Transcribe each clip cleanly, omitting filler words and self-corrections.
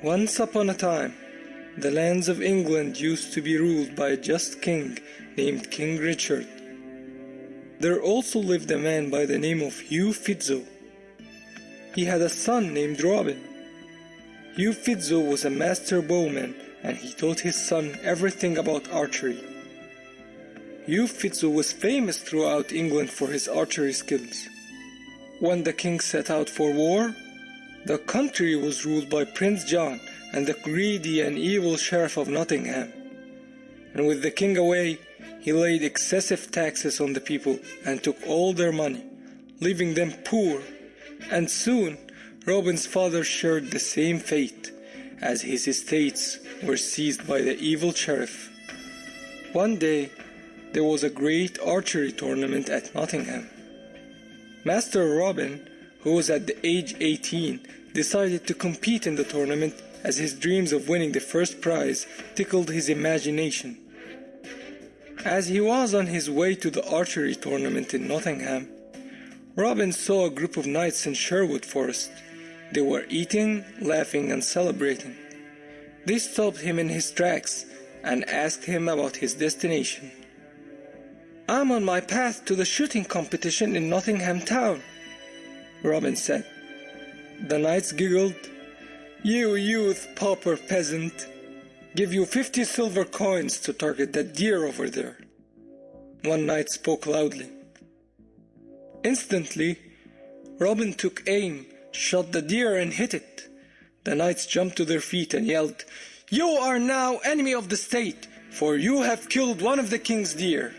Once upon a time, the lands of England used to be ruled by a just king named King Richard. There also lived a man by the name of Hugh Fitzo. He had a son named Robin. Hugh Fitzo was a master bowman, and he taught his son everything about archery. Hugh Fitzo was famous throughout England for his archery skills. When the king set out for war, the country was ruled by Prince John and the greedy and evil Sheriff of Nottingham. And with the king away, he laid excessive taxes on the people and took all their money, leaving them poor. And soon, Robin's father shared the same fate, as his estates were seized by the evil sheriff. One day, there was a great archery tournament at Nottingham. Master Robin, who was at the age 18, decided to compete in the tournament as his dreams of winning the first prize tickled his imagination. As he was on his way to the archery tournament in Nottingham, Robin saw a group of knights in Sherwood Forest. They were eating, laughing, and celebrating. They stopped him in his tracks and asked him about his destination. "I'm on my path to the shooting competition in Nottingham Town," Robin said. The knights giggled. "You youth, pauper peasant, give you 50 silver coins to target that deer over there." One knight spoke loudly. Instantly, Robin took aim, shot the deer and hit it. The knights jumped to their feet and yelled, "You are now enemy of the state, for you have killed one of the king's deer."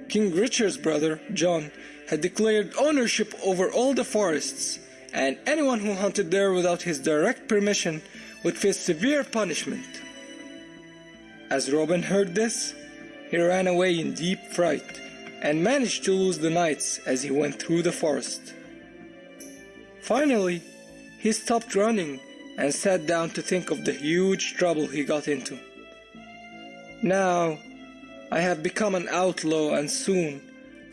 King Richard's brother, John, had declared ownership over all the forests, and anyone who hunted there without his direct permission would face severe punishment. As Robin heard this, he ran away in deep fright and managed to lose the knights as he went through the forest. Finally, he stopped running and sat down to think of the huge trouble he got into. "Now, I have become an outlaw, and soon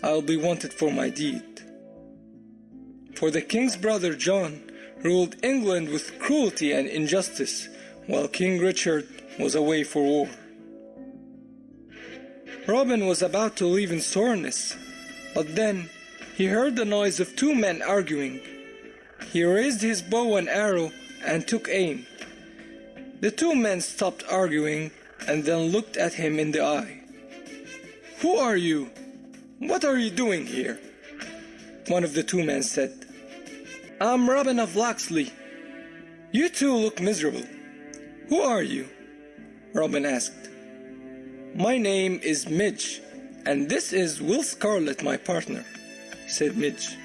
I'll be wanted for my deed." For the king's brother John ruled England with cruelty and injustice, while King Richard was away for war. Robin was about to leave in soreness, but then he heard the noise of two men arguing. He raised his bow and arrow and took aim. The two men stopped arguing and then looked at him in the eye. "Who are you? What are you doing here?" One of the two men said. "I'm Robin of Locksley." "You two look miserable. Who are you?" Robin asked. "My name is Midge, and this is Will Scarlet, my partner," said Midge.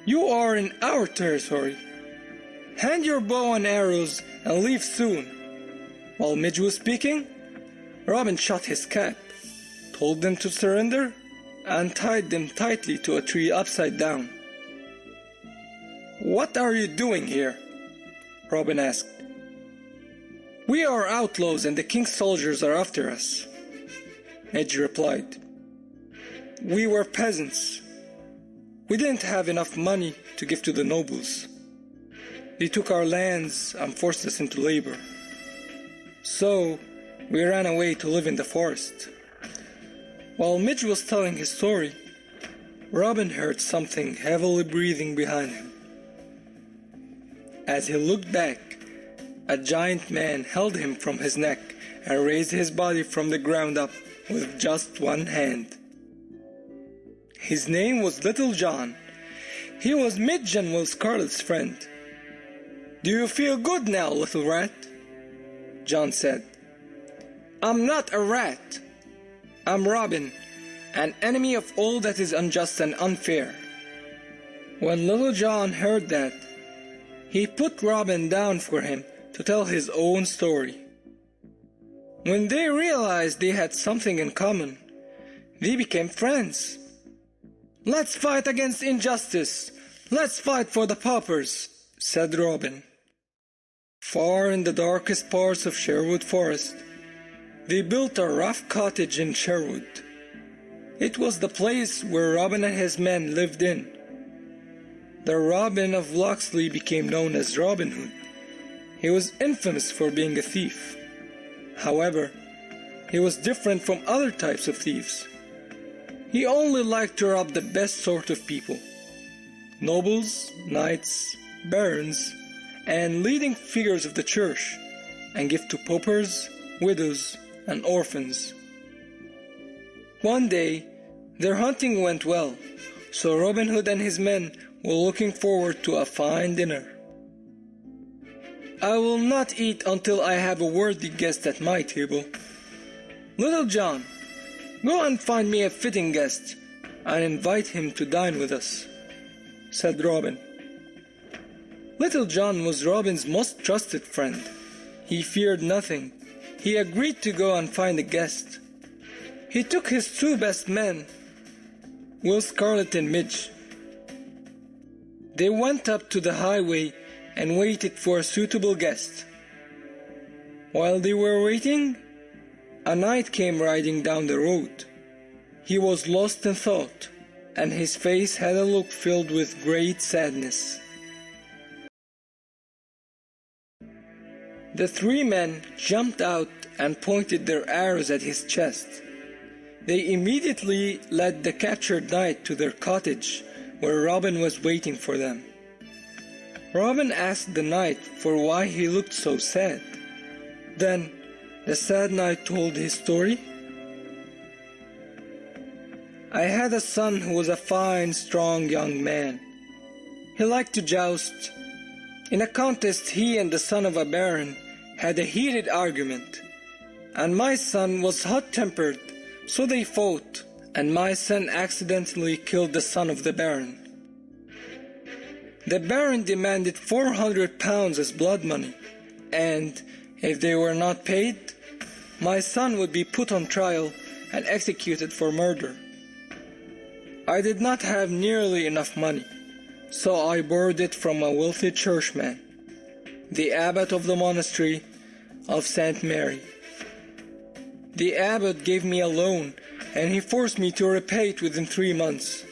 "You are in our territory. Hand your bow and arrows and leave soon." While Midge was speaking, Robin shot his cap, told them to surrender, and tied them tightly to a tree upside down. "What are you doing here?" Robin asked. "We are outlaws and the king's soldiers are after us," Midge replied. "We were peasants. We didn't have enough money to give to the nobles. They took our lands and forced us into labor. So, we ran away to live in the forest." While Midge was telling his story, Robin heard something heavily breathing behind him. As he looked back, a giant man held him from his neck and raised his body from the ground up with just one hand. His name was Little John. He was Midge and Will Scarlet's friend. "Do you feel good now, little rat?" John said. "I'm not a rat. I'm Robin, an enemy of all that is unjust and unfair." When Little John heard that, he put Robin down for him to tell his own story. When they realized they had something in common, they became friends. "Let's fight against injustice. Let's fight for the paupers," said Robin. Far in the darkest parts of Sherwood Forest, they built a rough cottage in Sherwood. It was the place where Robin and his men lived in. The Robin of Locksley became known as Robin Hood, He was infamous for being a thief. However, he was different from other types of thieves. He only liked to rob the best sort of people: nobles, knights, barons, and leading figures of the church, and give to paupers, widows, and orphans. One day, their hunting went well, so Robin Hood and his men were looking forward to a fine dinner. "I will not eat until I have a worthy guest at my table. Little John, go and find me a fitting guest, and invite him to dine with us," said Robin. Little John was Robin's most trusted friend. He feared nothing. He agreed to go and find a guest. He took his two best men, Will Scarlet and Midge. They went up to the highway and waited for a suitable guest. While they were waiting, a knight came riding down the road. He was lost in thought, and his face had a look filled with great sadness. The three men jumped out and pointed their arrows at his chest. They immediately led the captured knight to their cottage, where Robin was waiting for them. Robin asked the knight for why he looked so sad. Then the sad knight told his story. "I had a son who was a fine, strong young man. He liked to joust. In a contest, he and the son of a baron had a heated argument, and my son was hot-tempered, so they fought, and my son accidentally killed the son of the baron. The baron demanded 400 pounds as blood money, and if they were not paid, my son would be put on trial and executed for murder. I did not have nearly enough money, so I borrowed it from a wealthy churchman, the abbot of the monastery of St. Mary. The abbot gave me a loan, and he forced me to repay it within 3 months.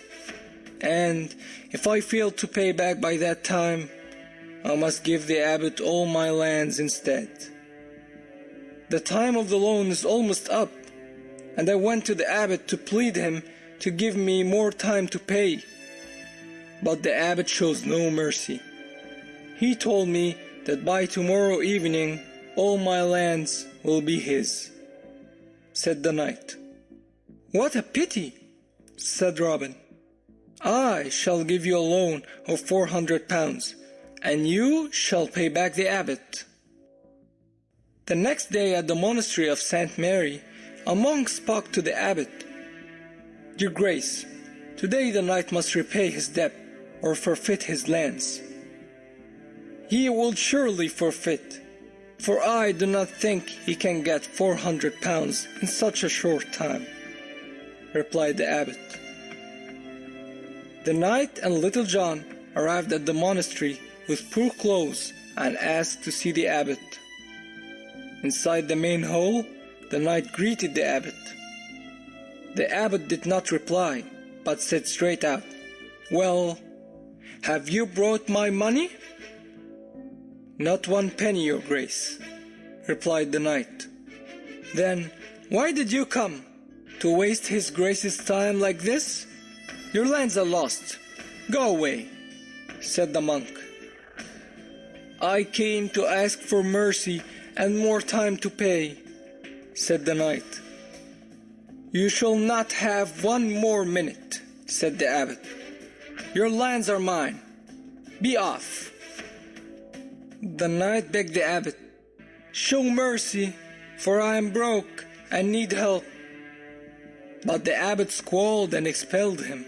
And if I failed to pay back by that time, I must give the abbot all my lands instead. The time of the loan is almost up, and I went to the abbot to plead him to give me more time to pay. But the abbot shows no mercy. He told me that by tomorrow evening all my lands will be his," said the knight. "What a pity," said Robin. "I shall give you a loan of 400 pounds, and you shall pay back the abbot." The next day at the monastery of St. Mary, a monk spoke to the abbot. "Your Grace, today the knight must repay his debt or forfeit his lands." "He will surely forfeit, for I do not think he can get 400 pounds in such a short time," replied the abbot. The knight and Little John arrived at the monastery with poor clothes and asked to see the abbot. Inside the main hall, the knight greeted the abbot. The abbot did not reply, but said straight out, "Well, have you brought my money?" "Not 1 penny, your grace," replied the knight. "Then why did you come? To waste his grace's time like this? Your lands are lost. Go away," said the monk. "I came to ask for mercy and more time to pay," said the knight. "You shall not have 1 more minute," said the abbot. "Your lands are mine. Be off." The knight begged the abbot, "Show mercy, for I am broke and need help." But the abbot squalled and expelled him.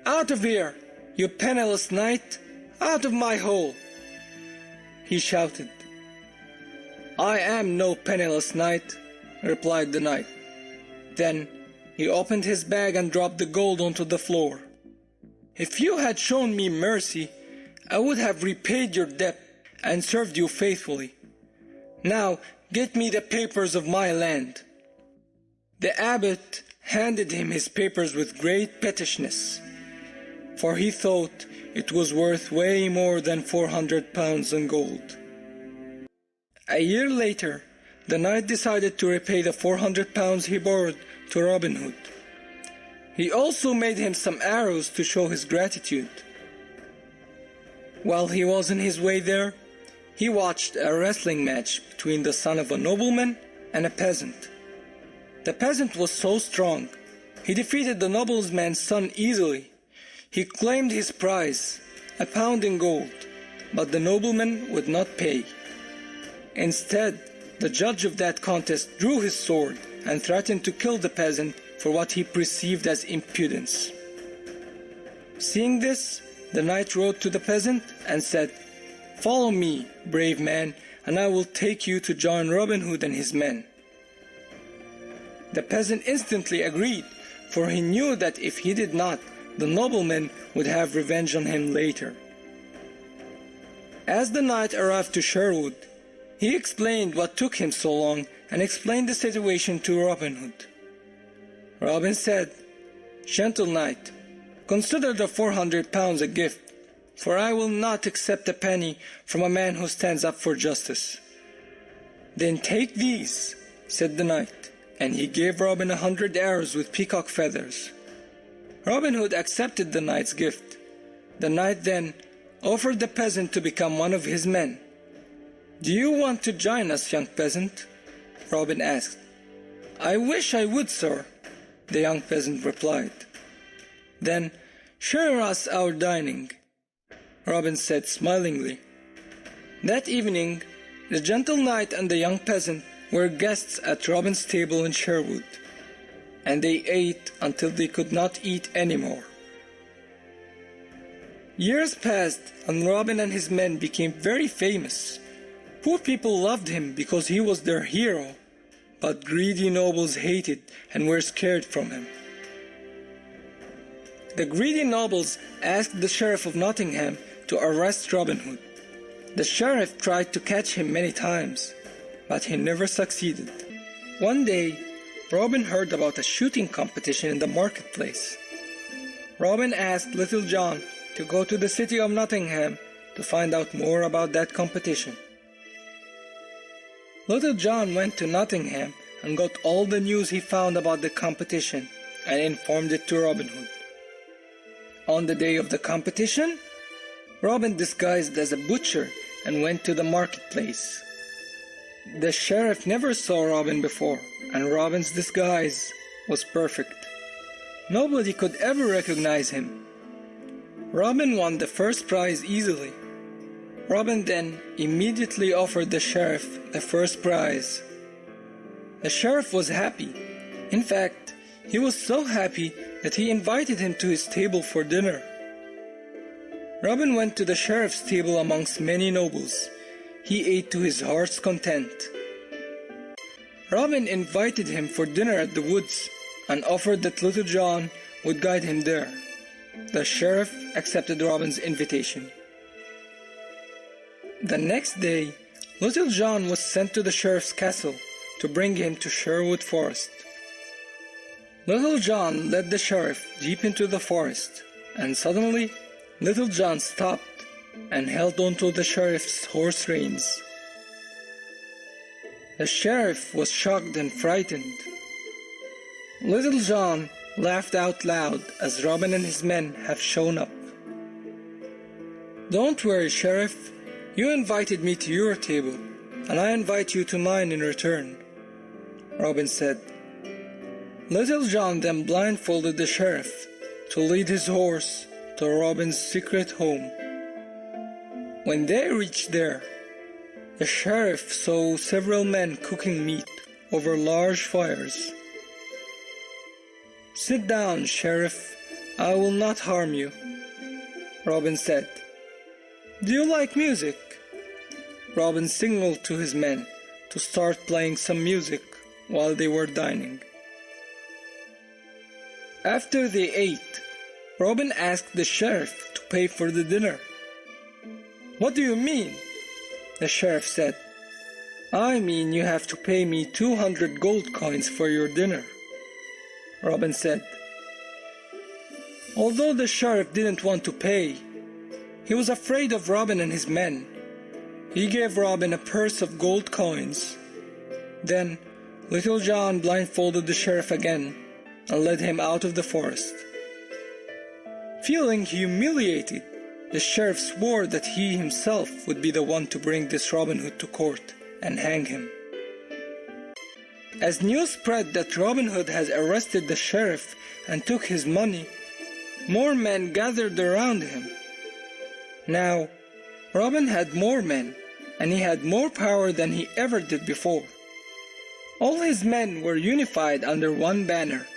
"Out of here, you penniless knight! Out of my hole!" he shouted. "I am no penniless knight," replied the knight. Then he opened his bag and dropped the gold onto the floor. "If you had shown me mercy, I would have repaid your debt and served you faithfully. Now get me the papers of my land." The abbot handed him his papers with great pettishness, for he thought it was worth way more than 400 pounds in gold. A year later, the knight decided to repay the 400 pounds he borrowed to Robin Hood. He also made him some arrows to show his gratitude. While he was on his way there, he watched a wrestling match between the son of a nobleman and a peasant. The peasant was so strong, he defeated the nobleman's son easily. He claimed his prize, a pound in gold, but the nobleman would not pay. Instead, the judge of that contest drew his sword and threatened to kill the peasant for what he perceived as impudence. Seeing this, the knight rode to the peasant and said, "Follow me, brave man, and I will take you to join Robin Hood and his men." The peasant instantly agreed, for he knew that if he did not, the nobleman would have revenge on him later. As the knight arrived to Sherwood, he explained what took him so long and explained the situation to Robin Hood. Robin said, "Gentle knight, consider the 400 pounds a gift, for I will not accept a penny from a man who stands up for justice." "Then take these," said the knight, and he gave Robin 100 arrows with peacock feathers. Robin Hood accepted the knight's gift. The knight then offered the peasant to become one of his men. "Do you want to join us, young peasant?" Robin asked. "I wish I would, sir," the young peasant replied. "Then share us our dining," Robin said smilingly. That evening, the gentle knight and the young peasant were guests at Robin's table in Sherwood, and they ate until they could not eat any more. Years passed, and Robin and his men became very famous. Poor people loved him because he was their hero, but greedy nobles hated and were scared from him. The greedy nobles asked the sheriff of Nottingham to arrest Robin Hood. The sheriff tried to catch him many times, but he never succeeded. One day, Robin heard about a shooting competition in the marketplace. Robin asked Little John to go to the city of Nottingham to find out more about that competition. Little John went to Nottingham and got all the news he found about the competition and informed it to Robin Hood. On the day of the competition, Robin disguised as a butcher and went to the marketplace. The sheriff never saw Robin before, and Robin's disguise was perfect. Nobody could ever recognize him. Robin won the first prize easily. Robin then immediately offered the sheriff the first prize. The sheriff was happy. In fact, he was so happy that he invited him to his table for dinner. Robin went to the sheriff's table amongst many nobles. He ate to his heart's content. Robin invited him for dinner at the woods and offered that Little John would guide him there. The sheriff accepted Robin's invitation. The next day, Little John was sent to the sheriff's castle to bring him to Sherwood Forest. Little John led the sheriff deep into the forest, and suddenly Little John stopped and held onto the sheriff's horse reins. The sheriff was shocked and frightened. Little John laughed out loud as Robin and his men have shown up. "Don't worry, Sheriff. You invited me to your table, and I invite you to mine in return," Robin said. Little John then blindfolded the sheriff to lead his horse to Robin's secret home. When they reached there, the sheriff saw several men cooking meat over large fires. "Sit down, Sheriff. I will not harm you," Robin said. "Do you like music?" Robin signaled to his men to start playing some music while they were dining. After they ate, Robin asked the sheriff to pay for the dinner. "What do you mean?" the sheriff said. "I mean you have to pay me 200 gold coins for your dinner," Robin said. Although the sheriff didn't want to pay, he was afraid of Robin and his men. He gave Robin a purse of gold coins. Then Little John blindfolded the sheriff again and led him out of the forest. Feeling humiliated, the sheriff swore that he himself would be the one to bring this Robin Hood to court and hang him. As news spread that Robin Hood has arrested the sheriff and took his money, more men gathered around him. Now, Robin had more men, and he had more power than he ever did before. All his men were unified under one banner,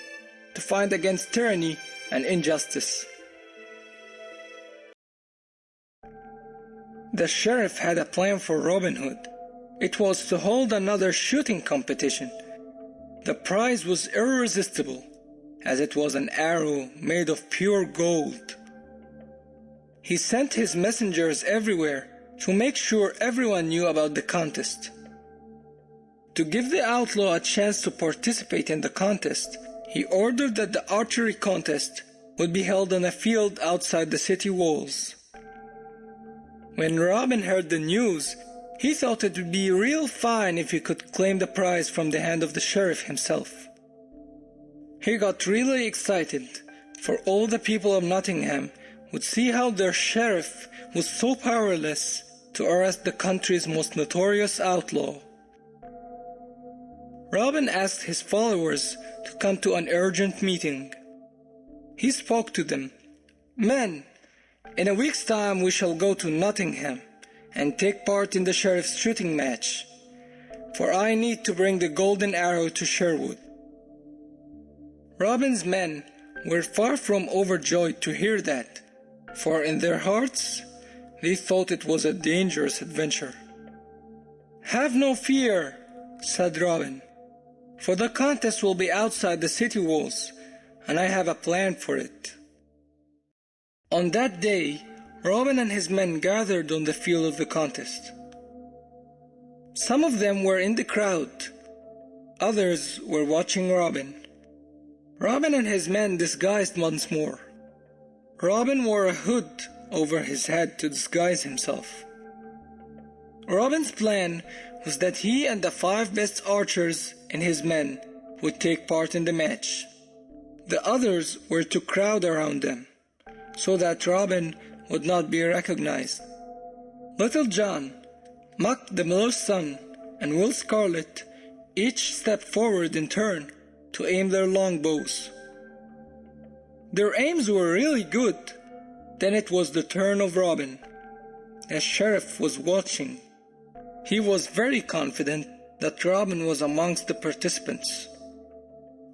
to fight against tyranny and injustice. The sheriff had a plan for Robin Hood. It was to hold another shooting competition. The prize was irresistible, as it was an arrow made of pure gold. He sent his messengers everywhere to make sure everyone knew about the contest. To give the outlaw a chance to participate in the contest, he ordered that the archery contest would be held on a field outside the city walls. When Robin heard the news, he thought it would be real fine if he could claim the prize from the hand of the sheriff himself. He got really excited, for all the people of Nottingham would see how their sheriff was so powerless to arrest the country's most notorious outlaw. Robin asked his followers to come to an urgent meeting. He spoke to them. "Men, in a week's time we shall go to Nottingham and take part in the sheriff's shooting match, for I need to bring the golden arrow to Sherwood." Robin's men were far from overjoyed to hear that, for in their hearts they thought it was a dangerous adventure. "Have no fear," said Robin, "for the contest will be outside the city walls, and I have a plan for it." On that day, Robin and his men gathered on the field of the contest. Some of them were in the crowd, others were watching Robin. Robin and his men disguised once more. Robin wore a hood over his head to disguise himself. Robin's plan was that he and the 5 best archers and his men would take part in the match. The others were to crowd around them, so that Robin would not be recognized. Little John, Muck the Miller's son, and Will Scarlet each stepped forward in turn to aim their longbows. Their aims were really good. Then it was the turn of Robin. The sheriff was watching. He was very confident that Robin was amongst the participants,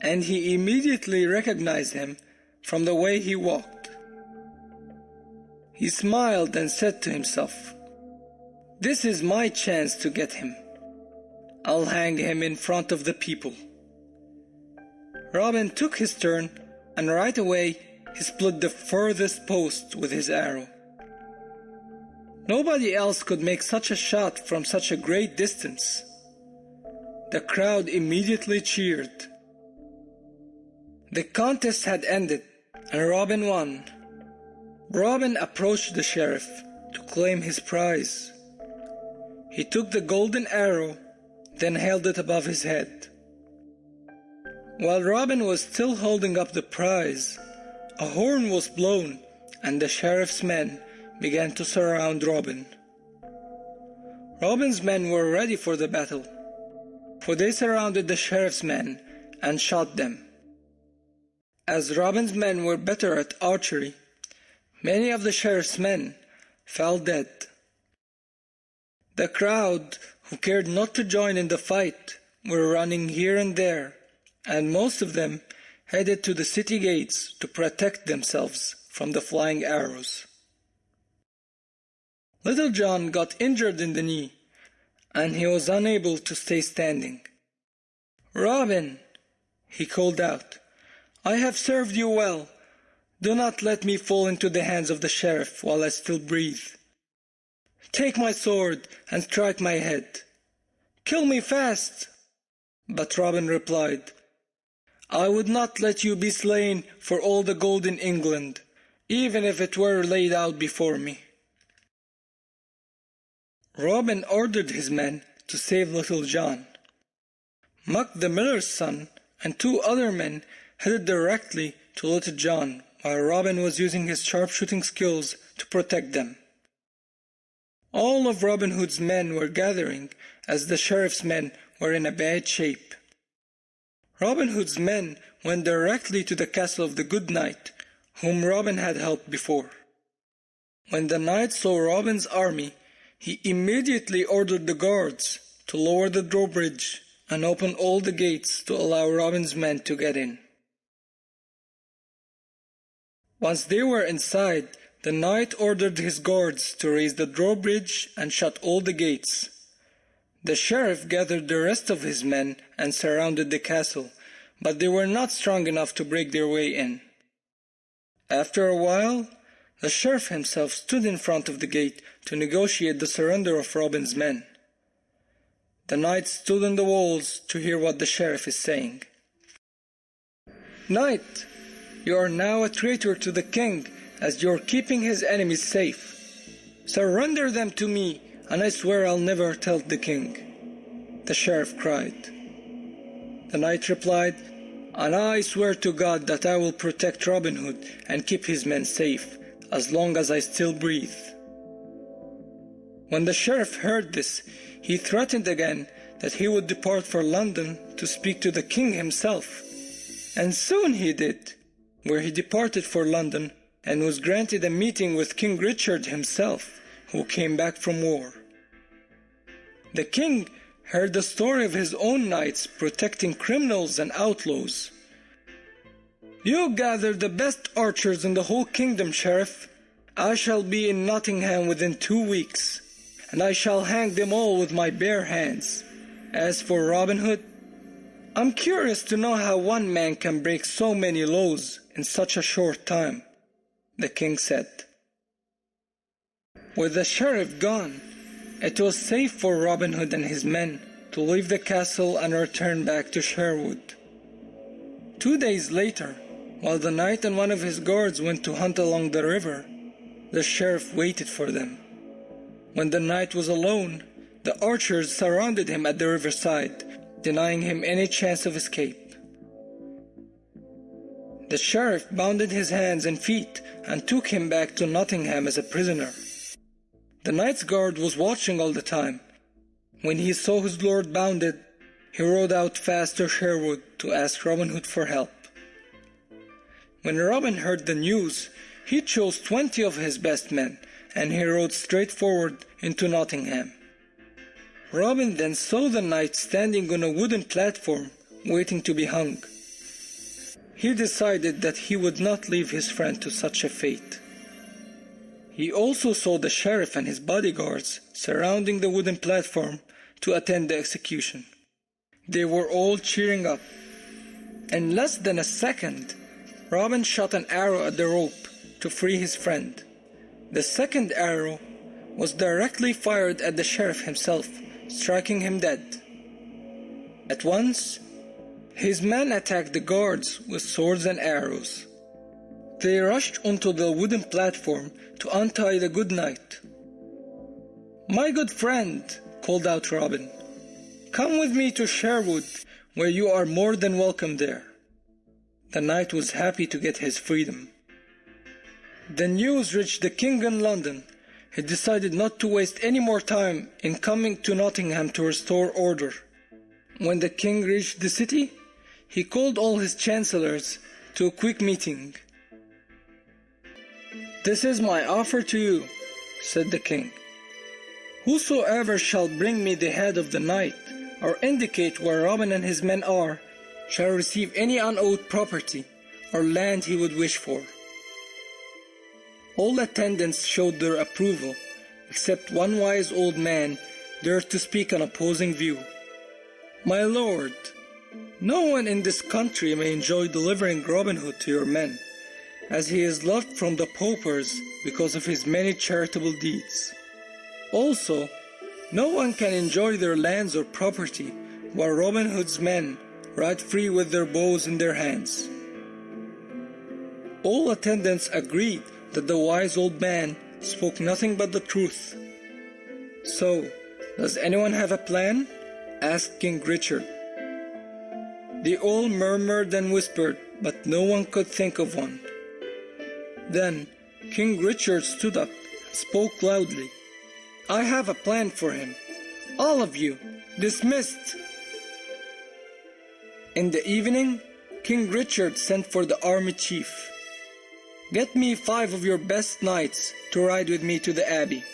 and he immediately recognized him from the way he walked. He smiled and said to himself, "This is my chance to get him. I'll hang him in front of the people." Robin took his turn, and right away he split the furthest post with his arrow. Nobody else could make such a shot from such a great distance. The crowd immediately cheered. The contest had ended, and Robin won. Robin approached the sheriff to claim his prize. He took the golden arrow, then held it above his head. While Robin was still holding up the prize, a horn was blown, and the sheriff's men began to surround Robin. Robin's men were ready for the battle, for they surrounded the sheriff's men and shot them. As Robin's men were better at archery, many of the sheriff's men fell dead. The crowd, who cared not to join in the fight, were running here and there, and most of them headed to the city gates to protect themselves from the flying arrows. Little John got injured in the knee, and he was unable to stay standing. "Robin," he called out, "I have served you well. Do not let me fall into the hands of the sheriff while I still breathe. Take my sword and strike my head. Kill me fast." But Robin replied, "I would not let you be slain for all the gold in England, even if it were laid out before me." Robin ordered his men to save Little John. Muck the miller's son and two other men headed directly to Little John while Robin was using his sharpshooting skills to protect them. All of Robin Hood's men were gathering as the sheriff's men were in a bad shape. Robin Hood's men went directly to the castle of the good knight, whom Robin had helped before. When the knight saw Robin's army, he immediately ordered the guards to lower the drawbridge and open all the gates to allow Robin's men to get in. Once they were inside, the knight ordered his guards to raise the drawbridge and shut all the gates. The sheriff gathered the rest of his men and surrounded the castle, but they were not strong enough to break their way in. After a while, the sheriff himself stood in front of the gate to negotiate the surrender of Robin's men. The knight stood on the walls to hear what the sheriff is saying. "Knight, you are now a traitor to the king, as you are keeping his enemies safe. Surrender them to me, and I swear I'll never tell the king," the sheriff cried. The knight replied, "And I swear to God that I will protect Robin Hood and keep his men safe, as long as I still breathe." When the sheriff heard this, he threatened again that he would depart for London to speak to the king himself. And soon he did, where he departed for London and was granted a meeting with King Richard himself, who came back from war. The king heard the story of his own knights protecting criminals and outlaws. "You gather the best archers in the whole kingdom, Sheriff. I shall be in Nottingham within 2 weeks, and I shall hang them all with my bare hands. As for Robin Hood, I'm curious to know how one man can break so many laws in such a short time," the king said. With the sheriff gone, it was safe for Robin Hood and his men to leave the castle and return back to Sherwood. 2 days later, while the knight and one of his guards went to hunt along the river, the sheriff waited for them. When the knight was alone, the archers surrounded him at the riverside, denying him any chance of escape. The sheriff bounded his hands and feet and took him back to Nottingham as a prisoner. The knight's guard was watching all the time. When he saw his lord bounded, he rode out fast to Sherwood to ask Robin Hood for help. When Robin heard the news, he chose 20 of his best men, and he rode straight forward into Nottingham. Robin then saw the knight standing on a wooden platform, waiting to be hung. He decided that he would not leave his friend to such a fate. He also saw the sheriff and his bodyguards surrounding the wooden platform to attend the execution. They were all cheering up. In less than a second, Robin shot an arrow at the rope to free his friend. The second arrow was directly fired at the sheriff himself, striking him dead. At once, his men attacked the guards with swords and arrows. They rushed onto the wooden platform to untie the good knight. "My good friend," called out Robin, "come with me to Sherwood, where you are more than welcome there." The knight was happy to get his freedom. The news reached the king in London. He decided not to waste any more time in coming to Nottingham to restore order. When the king reached the city, he called all his chancellors to a quick meeting. "This is my offer to you," said the king. "Whosoever shall bring me the head of the knight, or indicate where Robin and his men are, shall receive any unowed property or land he would wish for." All attendants showed their approval, except one wise old man dared to speak an opposing view. "My lord, no one in this country may enjoy delivering Robin Hood to your men, as he is loved from the paupers because of his many charitable deeds. Also, no one can enjoy their lands or property while Robin Hood's men ride free with their bows in their hands." All attendants agreed that the wise old man spoke nothing but the truth. "So, does anyone have a plan?" asked King Richard. They all murmured and whispered, but no one could think of one. Then King Richard stood up and spoke loudly. "I have a plan for him. All of you, dismissed!" In the evening, King Richard sent for the army chief. "Get me 5 of your best knights to ride with me to the abbey."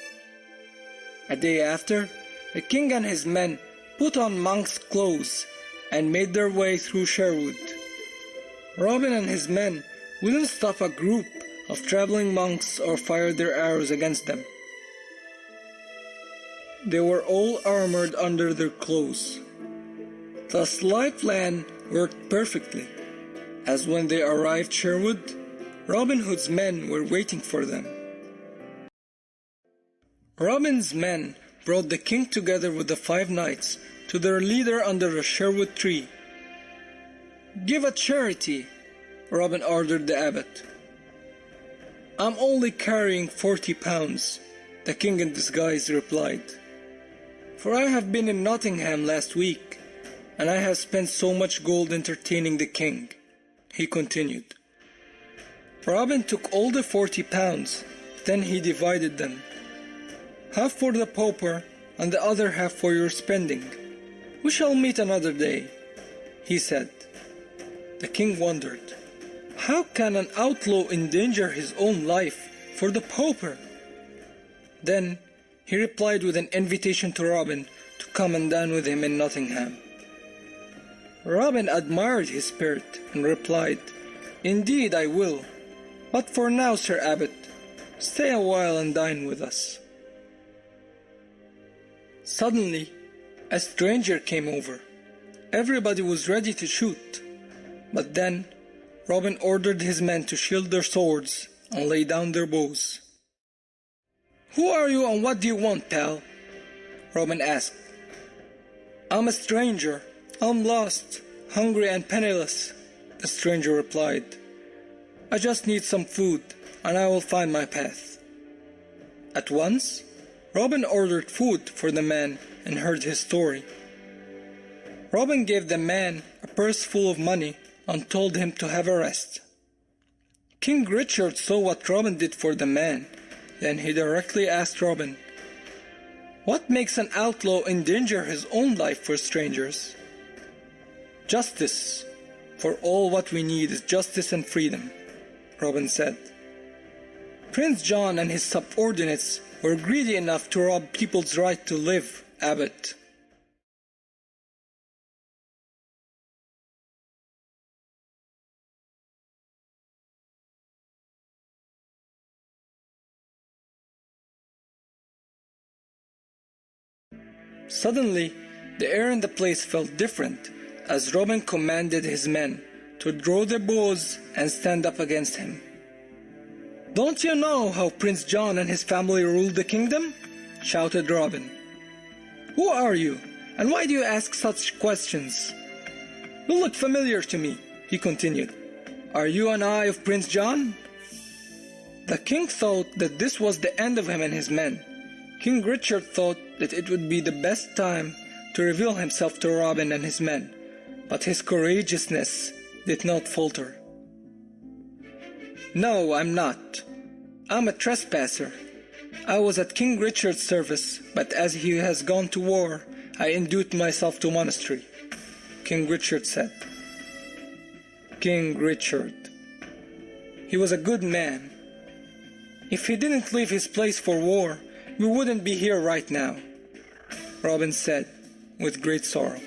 A day after, the king and his men put on monks' clothes and made their way through Sherwood. Robin and his men wouldn't stop a group of traveling monks or fire their arrows against them. They were all armored under their clothes. The sleight plan worked perfectly, as when they arrived Sherwood, Robin Hood's men were waiting for them. Robin's men brought the king together with the 5 knights to their leader under a Sherwood tree. "Give a charity," Robin ordered the abbot. "I'm only carrying 40 pounds, the king in disguise replied. "For I have been in Nottingham last week, and I have spent so much gold entertaining the king," he continued. Robin took all the 40 pounds, then he divided them. "Half for the pauper, and the other half for your spending. We shall meet another day," he said. The king wondered, how can an outlaw endanger his own life for the pauper? Then he replied with an invitation to Robin to come and dine with him in Nottingham. Robin admired his spirit and replied, "Indeed I will, but for now, Sir Abbot, stay a while and dine with us." Suddenly, a stranger came over. Everybody was ready to shoot, but then Robin ordered his men to shield their swords and lay down their bows. "Who are you and what do you want, pal?" Robin asked. "I'm a stranger. I'm lost, hungry and penniless," the stranger replied. "I just need some food and I will find my path." At once, Robin ordered food for the man and heard his story. Robin gave the man a purse full of money and told him to have a rest. King Richard saw what Robin did for the man. Then he directly asked Robin, "What makes an outlaw endanger his own life for strangers?" "Justice. For all what we need is justice and freedom," Robin said. "Prince John and his subordinates were greedy enough to rob people's right to live, Abbot." Suddenly, the air in the place felt different as Robin commanded his men to draw their bows and stand up against him. "Don't you know how Prince John and his family ruled the kingdom?" shouted Robin. "Who are you, and why do you ask such questions? You look familiar to me," he continued. "Are you an eye of Prince John?" The king thought that this was the end of him and his men. King Richard thought that it would be the best time to reveal himself to Robin and his men, but his courageousness did not falter. "No, I'm not. I'm a trespasser. I was at King Richard's service, but as he has gone to war, I induced myself to monastery," King Richard said. King Richard. He was a good man. If he didn't leave his place for war, we wouldn't be here right now, Robin said with great sorrow.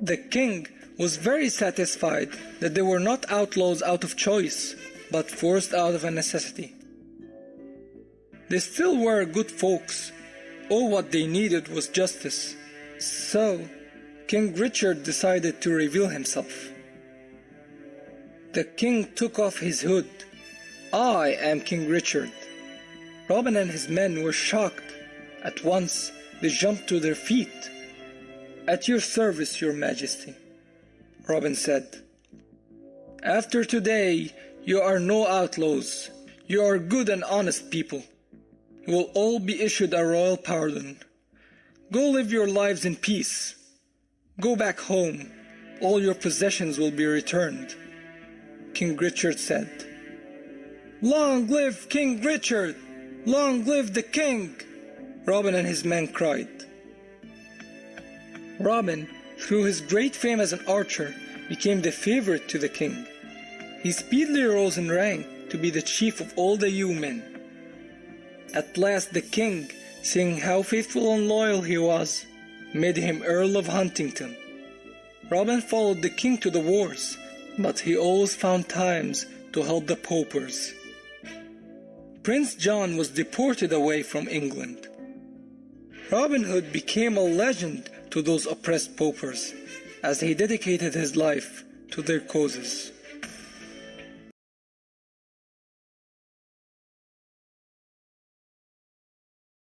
The king was very satisfied that they were not outlaws out of choice, but forced out of a necessity. They still were good folks. All what they needed was justice. So, King Richard decided to reveal himself. The king took off his hood. "I am King Richard." Robin and his men were shocked. At once, they jumped to their feet. "At your service, your majesty," Robin said. "After today, you are no outlaws. You are good and honest people. you will all be issued a royal pardon. Go live your lives in peace. Go back home. All your possessions will be returned. King Richard said. Long live King Richard! Long live the king! Robin and his men cried. Robin, through his great fame as an archer, became the favorite to the king. He speedily rose in rank to be the chief of all the yeomen. At last the king, seeing how faithful and loyal he was, made him Earl of Huntingdon. Robin followed the king to the wars, but he always found times to help the paupers. Prince John was deported away from England. Robin Hood became a legend to those oppressed paupers, as he dedicated his life to their causes.